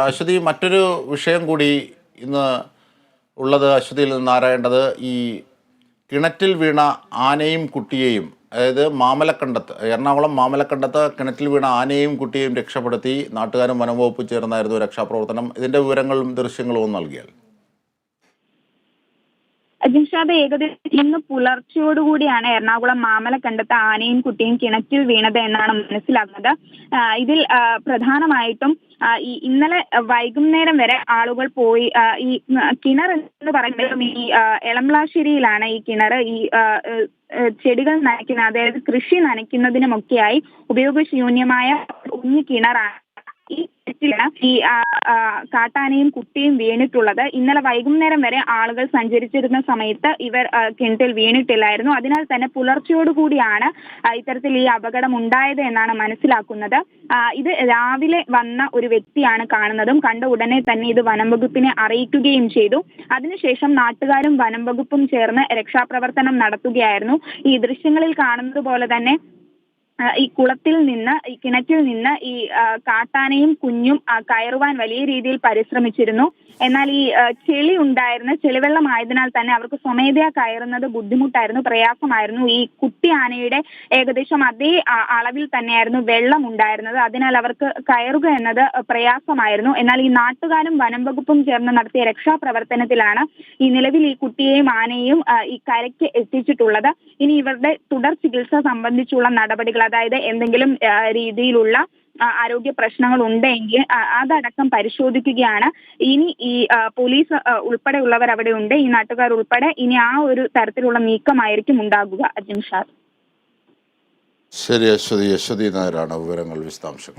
അശ്വതി, മറ്റൊരു വിഷയം കൂടി ഇന്ന് ഉള്ളത് അശ്വതിയിൽ നിന്ന് ആരായേണ്ടത് ഈ കിണറ്റിൽ വീണ ആനയും കുട്ടിയെയും, അതായത് മാമലക്കണ്ടത്ത്, എറണാകുളം മാമലക്കണ്ടത്ത് കിണറ്റിൽ വീണ ആനയും കുട്ടിയെയും രക്ഷപ്പെടുത്തി നാട്ടുകാരും വനംവകുപ്പ് ചേർന്നായിരുന്നു രക്ഷാപ്രവർത്തനം. ഇതിൻ്റെ വിവരങ്ങളും ദൃശ്യങ്ങളും നൽകിയാൽ. ജിൻഷാദ്, ഏകദേശം ഇന്ന് പുലർച്ചയോടുകൂടിയാണ് എറണാകുളം മാമലക്കണ്ടത്ത് ആനയും കുട്ടിയും കിണറ്റിൽ വീണത് എന്നാണ് മനസ്സിലാക്കുന്നത്. ഇതിൽ പ്രധാനമായിട്ടും ഇന്നലെ വൈകുന്നേരം വരെ ആളുകൾ പോയി ഈ കിണർ എന്ന് പറയുമ്പോഴും ഈ എളംപ്ലാശ്ശേരിയിലാണ് ഈ കിണർ. ഈ ചെടികൾ നനയ്ക്കുന്ന, അതായത് കൃഷി നനയ്ക്കുന്നതിനുമൊക്കെയായി ഉപയോഗശൂന്യമായ കുഞ്ഞു കിണറാണ് ഈ കാട്ടാനയും കുട്ടിയും വീണിട്ടുള്ളത്. ഇന്നലെ വൈകുന്നേരം വരെ ആളുകൾ സഞ്ചരിച്ചിരുന്ന സമയത്ത് ഇവർ കിണറ്റിൽ വീണിട്ടില്ലായിരുന്നു. അതിനാൽ തന്നെ പുലർച്ചയോടുകൂടിയാണ് ഇത്തരത്തിൽ ഈ അപകടം ഉണ്ടായത് എന്നാണ് മനസ്സിലാക്കുന്നത്. ഇത് രാവിലെ വന്ന ഒരു വ്യക്തിയാണ് കാണുന്നതും. കണ്ട ഉടനെ തന്നെ ഇത് വനം വകുപ്പിനെ അറിയിക്കുകയും ചെയ്തു. അതിനുശേഷം നാട്ടുകാരും വനം വകുപ്പും ചേർന്ന് രക്ഷാപ്രവർത്തനം നടത്തുകയായിരുന്നു. ഈ ദൃശ്യങ്ങളിൽ കാണുന്നത് പോലെ തന്നെ ഈ കുളത്തിൽ നിന്ന്, ഈ കിണറ്റിൽ നിന്ന് ഈ കാട്ടാനയും കുഞ്ഞും കയറുവാൻ വലിയ രീതിയിൽ പരിശ്രമിച്ചിരുന്നു. എന്നാൽ ഈ ചെളിവെള്ളം ആയതിനാൽ തന്നെ അവർക്ക് സ്വമേധയാ കയറുന്നത് ബുദ്ധിമുട്ടായിരുന്നു, പ്രയാസമായിരുന്നു. ഈ കുട്ടി ആനയുടെ ഏകദേശം അതേ അളവിൽ തന്നെയായിരുന്നു വെള്ളം ഉണ്ടായിരുന്നത്. അതിനാൽ അവർക്ക് കയറുക എന്നത് പ്രയാസമായിരുന്നു. എന്നാൽ ഈ നാട്ടുകാരും വനം വകുപ്പും ചേർന്ന് നടത്തിയ രക്ഷാപ്രവർത്തനത്തിലാണ് ഈ നിലവിൽ ഈ കുട്ടിയെയും ആനയെയും ഈ കരയ്ക്ക് എത്തിച്ചിട്ടുള്ളത്. ഇനി ഇവരുടെ തുടർ ചികിത്സ സംബന്ധിച്ചുള്ള നടപടികൾ, അതായത് എന്തെങ്കിലും രീതിയിലുള്ള ആരോഗ്യ പ്രശ്നങ്ങൾ ഉണ്ടെങ്കിൽ അതടക്കം പരിശോധിക്കുകയാണ്. ഇനി ഈ പോലീസ് ഉൾപ്പെടെയുള്ളവർ അവിടെ ഉണ്ട്, ഈ നാട്ടുകാർ ഉൾപ്പെടെ. ഇനി ആ ഒരു തരത്തിലുള്ള നീക്കമായിരിക്കും ഉണ്ടാകുക. ജിംഷാദ്. ശരി അശ്വതി നായരാണ് വിവരങ്ങൾ, വിശദാംശങ്ങൾ.